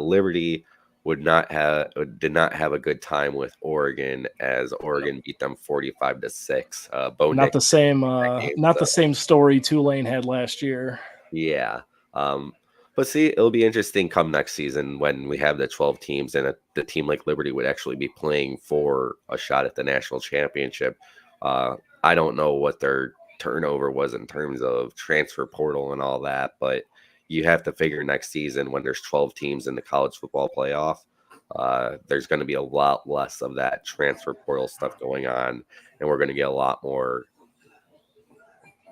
Liberty did not have a good time with Oregon as Oregon beat them 45-6. Not the same story Tulane had last year. Yeah. But see, it'll be interesting come next season when we have the 12 teams and the team like Liberty would actually be playing for a shot at the national championship. I don't know what their turnover was in terms of transfer portal and all that, but you have to figure next season when there's 12 teams in the college football playoff, there's going to be a lot less of that transfer portal stuff going on, and we're going to get a lot more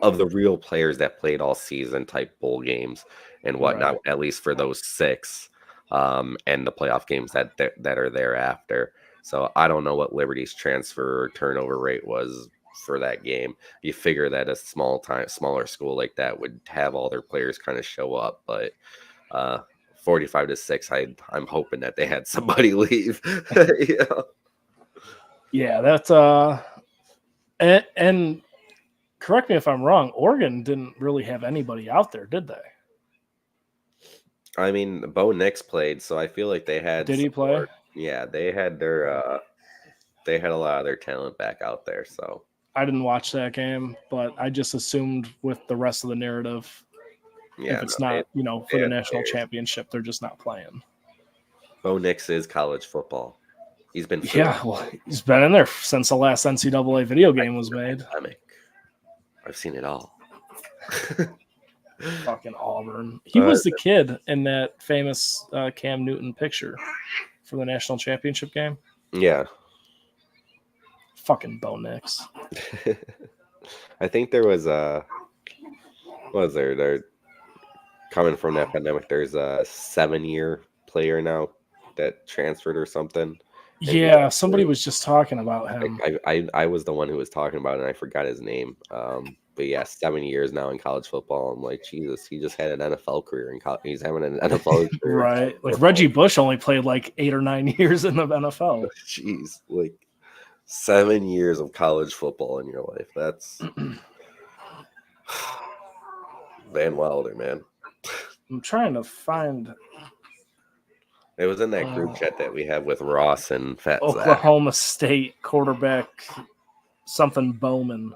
of the real players that played all season type bowl games and whatnot, right, at least for those 6 and the playoff games that are thereafter. So I don't know what Liberty's transfer turnover rate was for that game. You figure that a smaller school like that would have all their players kind of show up, but 45-6, I'm hoping that they had somebody leave. Yeah, that's And correct me if I'm wrong, Oregon didn't really have anybody out there, did they? I mean, Bo Nix played, so I feel like they had Did he play? Yeah, they had they had a lot of their talent back out there. So I didn't watch that game, but I just assumed with the rest of the narrative, yeah, if it's no, not, they for the had national players. championship, they're just not playing. Bo Nix is college football. He's been Yeah, well, he's been in there since the last NCAA video game was made. pandemic. I've seen it all. Fucking Auburn. He was the kid in that famous Cam Newton picture for the national championship game. Yeah. Fucking Bo Nix. I think there was what was there? There coming from that pandemic, there's a 7-year player now that transferred or something. Yeah, somebody was just talking about him. I was the one who was talking about it, and I forgot his name. But yeah, 7 years now in college football. I'm like, Jesus, he just had an NFL career in college. He's having an NFL career. Right. Like Reggie Bush only played like 8 or 9 years in the NFL. Jeez, like 7 years of college football in your life. That's Van Wilder, man. I'm trying to find. It was in that group chat that we have with Ross and Fat Zach. Oklahoma State quarterback something Bowman.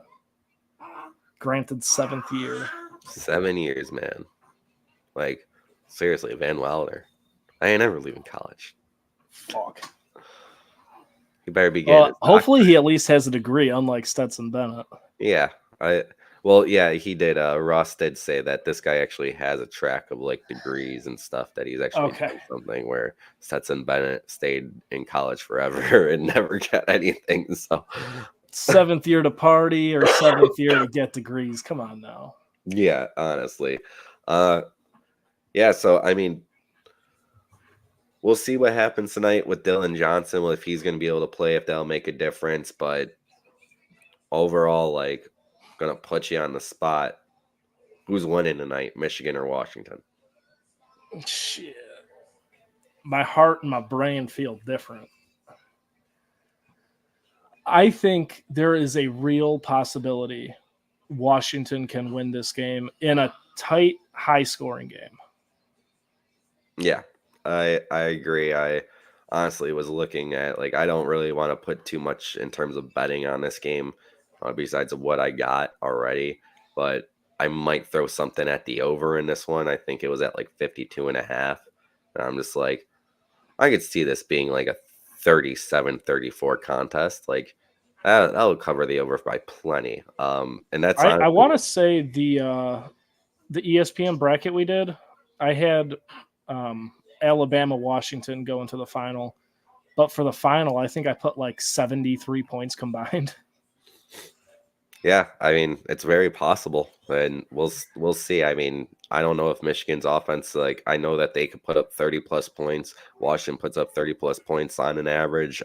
Granted 7th year. 7 years, man. Like, seriously, Van Wilder. I ain't ever leaving college. Fuck. He better be getting. Hopefully, he at least has a degree, unlike Stetson Bennett. Yeah, yeah, he did. Ross did say that this guy actually has a track of like degrees and stuff that he's actually done something where Stetson Bennett stayed in college forever and never got anything. So 7th year to party or 7th year to get degrees. Come on now. Yeah, honestly. Yeah, so I mean, we'll see what happens tonight with Dylan Johnson. Well, if he's going to be able to play, if that'll make a difference. But overall, like, going to put you on the spot. Who's winning tonight, Michigan or Washington? Shit. My heart and my brain feel different. I think there is a real possibility Washington can win this game in a tight, high-scoring game. Yeah, I agree. I honestly was looking at, like, I don't really want to put too much in terms of betting on this game besides of what I got already, but I might throw something at the over in this one. I think it was at like 52.5. And I'm just like, I could see this being like a 37-34 contest. Like, that'll cover the over by plenty. And that's I want to say the ESPN bracket we did, I had Alabama, Washington going to the final. But for the final, I think I put like 73 points combined. Yeah, I mean, it's very possible, and we'll see. I mean, I don't know if Michigan's offense, like, I know that they could put up 30 plus points. Washington puts up 30 plus points on an average,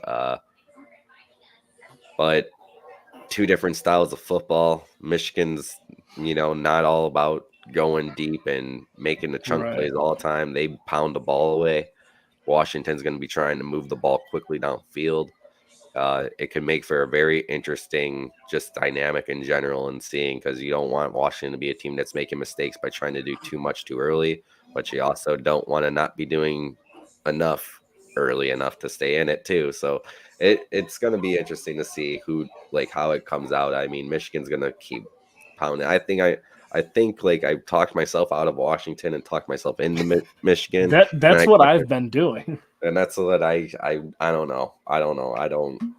but two different styles of football. Michigan's, not all about going deep and making the chunk plays all the time. They pound the ball away. Washington's going to be trying to move the ball quickly downfield. It can make for a very interesting just dynamic in general and seeing, because you don't want Washington to be a team that's making mistakes by trying to do too much too early, but you also don't want to not be doing enough early enough to stay in it too. So it's going to be interesting to see how it comes out. I mean, Michigan's going to keep pounding. I think like I've talked myself out of Washington and talked myself into Michigan. That's what I've been doing. And that's what I don't know. I don't.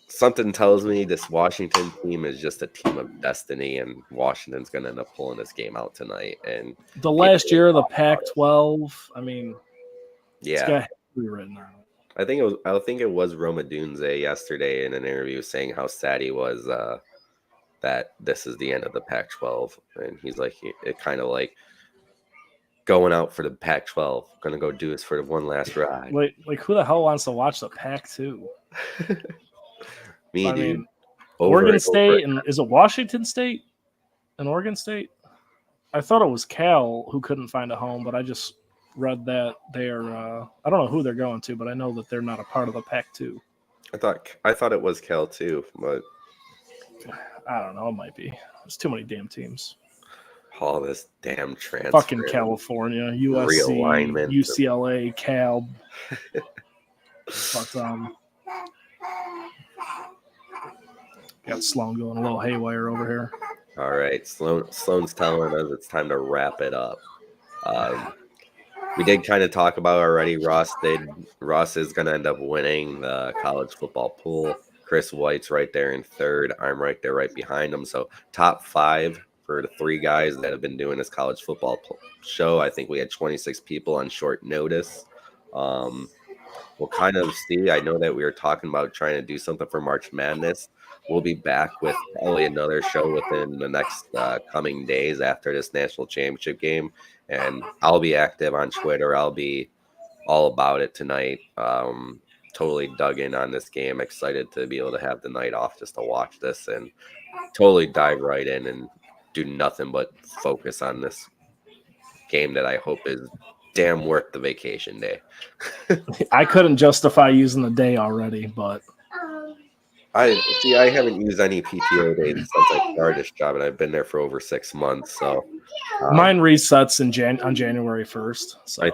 Something tells me this Washington team is just a team of destiny, and Washington's going to end up pulling this game out tonight. And the last year of the Pac-12, I mean, yeah, it's got to be written out. I think it was Roma Dunze yesterday in an interview saying how sad he was that this is the end of the Pac-12, and he's like, it kind of like going out for the Pac-12, gonna go do this for the one last ride. Like who the hell wants to watch the Pac-2? Me, dude. Oregon State, and is it Washington State and Oregon State? I thought it was Cal who couldn't find a home, but I just read that they're I don't know who they're going to, but I know that they're not a part of the Pac-2. I thought it was Cal too, but I don't know. It might be. There's too many damn teams. all this damn Fucking transfer California, USC, realignment. UCLA, Cal. But got Sloan going a little haywire over here. All right, Sloan's telling us it's time to wrap it up. We did kind of talk about already. Ross is going to end up winning the college football pool. Chris White's right there in third. I'm right there, right behind him. So top 5 for the 3 guys that have been doing this college football show. I think we had 26 people on short notice. We'll kind of see. I know that we were talking about trying to do something for March Madness. We'll be back with probably another show within the next coming days after this national championship game. And I'll be active on Twitter. I'll be all about it tonight. Totally dug in on this game. Excited to be able to have the night off just to watch this and totally dive right in and do nothing but focus on this game that I hope is damn worth the vacation day. I couldn't justify using the day already, but I haven't used any PTO days since I started this job, and I've been there for over 6 months. So mine resets on January 1st. So I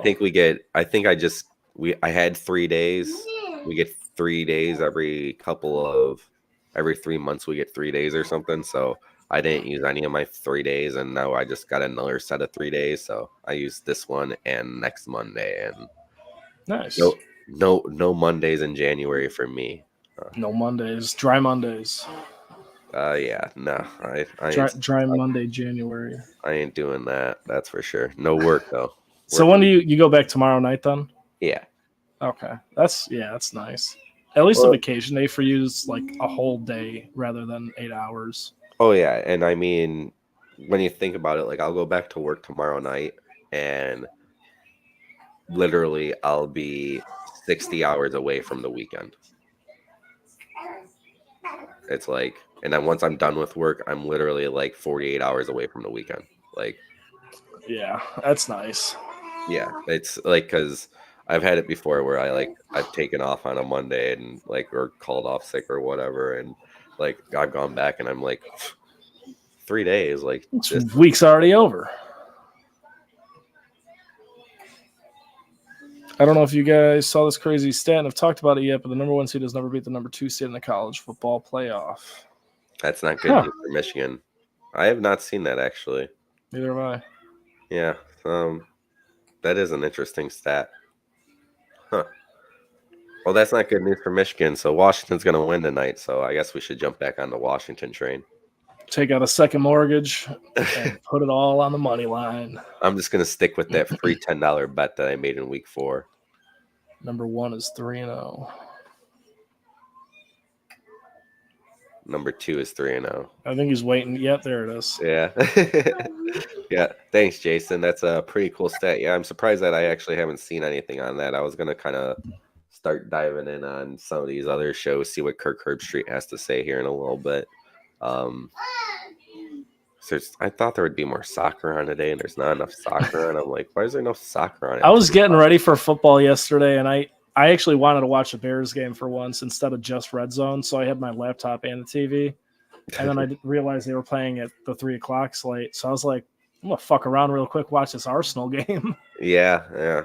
had 3 days. We get 3 days every 3 months. We get 3 days or something. So I didn't use any of my 3 days, and now I just got another set of 3 days. So I used this one and next Monday, and nice. No Mondays in January for me. No Mondays, dry Mondays. Yeah, no, I dry Monday, January. I ain't doing that. That's for sure. No work though. So when do you go back tomorrow night then? Yeah. Okay, that's nice. At least a vacation day for you is like a whole day rather than 8 hours. Oh yeah, and I mean, when you think about it, like I'll go back to work tomorrow night, and literally I'll be 60 hours away from the weekend. It's like, and then once I'm done with work, I'm literally like 48 hours away from the weekend. Like, yeah, that's nice. Yeah, it's like because I've had it before where I've taken off on a Monday and or called off sick or whatever, and I've gone back and I'm like 3 days. This week's already over. I don't know if you guys saw this crazy stat and have talked about it yet, but the number 1 seed has never beat the number 2 seed in the college football playoff. That's not good news for Michigan. I have not seen that actually. Neither have I. Yeah, that is an interesting stat. Huh. Well, that's not good news for Michigan. So Washington's going to win tonight. So I guess we should jump back on the Washington train. Take out a second mortgage and put it all on the money line. I'm just going to stick with that free $10 bet that I made in week 4. Number 1 is 3-0. Number 2 is 3-0. I think he's waiting. Yep, there it is. Yeah. Yeah. Thanks, Jason. That's a pretty cool stat. Yeah, I'm surprised that I actually haven't seen anything on that. I was going to kind of start diving in on some of these other shows, see what Kirk Herbstreit has to say here in a little bit. So I thought there would be more soccer on today, and there's not enough soccer. And I'm like, why is there no soccer on it? I was getting ready for football yesterday, and I actually wanted to watch the Bears game for once instead of just Red Zone. So I had my laptop and the TV. And then I realized they were playing at the 3 o'clock slate. So I was like, I'm going to fuck around real quick, watch this Arsenal game. Yeah.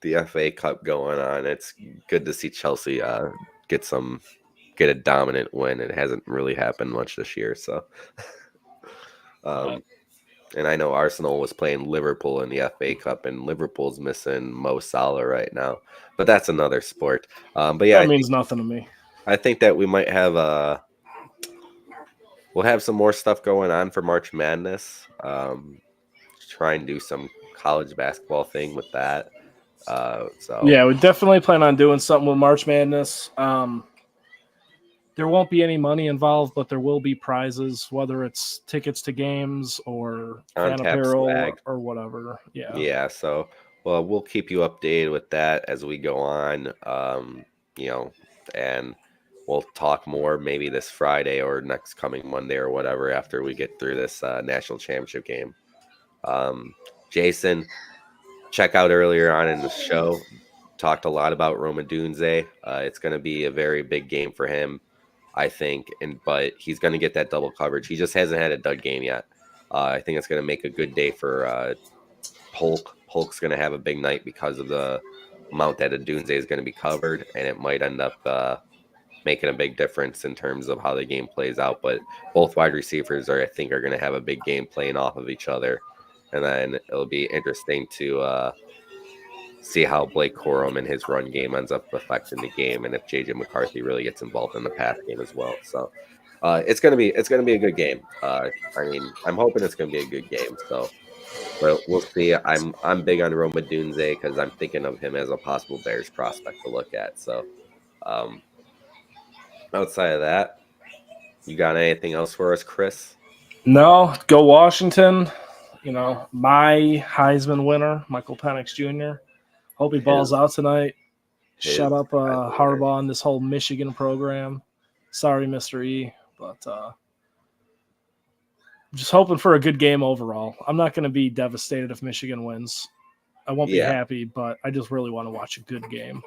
The FA Cup going on. It's good to see Chelsea get a dominant win. It hasn't really happened much this year. So, and I know Arsenal was playing Liverpool in the FA Cup, and Liverpool's missing Mo Salah right now. But that's another sport. But yeah, that means nothing to me. I think that we might have we'll have some more stuff going on for March Madness. Try and do some college basketball thing with that. So yeah, we definitely plan on doing something with March Madness. There won't be any money involved, but there will be prizes, whether it's tickets to games or fan apparel or whatever. Yeah. Yeah. So, well, we'll keep you updated with that as we go on. And we'll talk more maybe this Friday or next coming Monday or whatever after we get through this national championship game. Jason, check out earlier on in the show. talked a lot about Roma Dunze. It's going to be a very big game for him, I think, but he's going to get that double coverage. He just hasn't had a dud game yet. I think it's going to make a good day for Polk. Polk's going to have a big night because of the amount that Dunze is going to be covered, and it might end up making a big difference in terms of how the game plays out. But both wide receivers I think, are going to have a big game playing off of each other, and then it'll be interesting to see how Blake Corum and his run game ends up affecting the game, and if JJ McCarthy really gets involved in the pass game as well. So it's gonna be a good game. I mean, I'm hoping it's gonna be a good game. So, but we'll see. I'm big on Roma Dunze because I'm thinking of him as a possible Bears prospect to look at. So, outside of that, you got anything else for us, Chris? No, go Washington. You know, my Heisman winner, Michael Penix Jr. Hope he balls out tonight. Shut up Harbaugh and this whole Michigan program. Sorry, Mr. E, but just hoping for a good game overall. I'm not going to be devastated if Michigan wins. I won't be happy, but I just really want to watch a good game.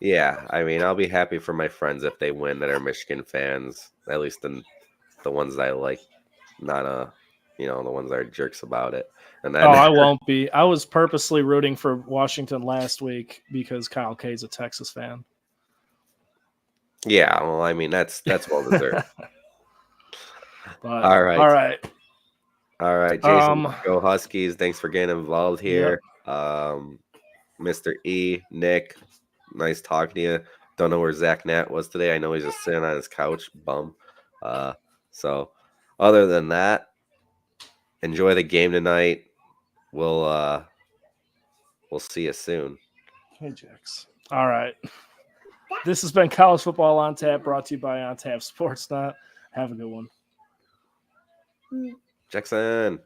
Yeah, I mean, I'll be happy for my friends if they win that are Michigan fans, at least the ones that I like, not the ones that are jerks about it. And then, I won't be. I was purposely rooting for Washington last week because Kyle K's a Texas fan. Yeah, well, I mean, that's well deserved. All right. Jason, go Huskies. Thanks for getting involved here. Yep. Mr. E, Nick, nice talking to you. Don't know where Zach Nat was today. I know he's just sitting on his couch, bum. So other than that, enjoy the game tonight. We'll see you soon. Hey, Jax. All right. This has been College Football on Tap, brought to you by On Tap Sportsnet. Have a good one. Jackson.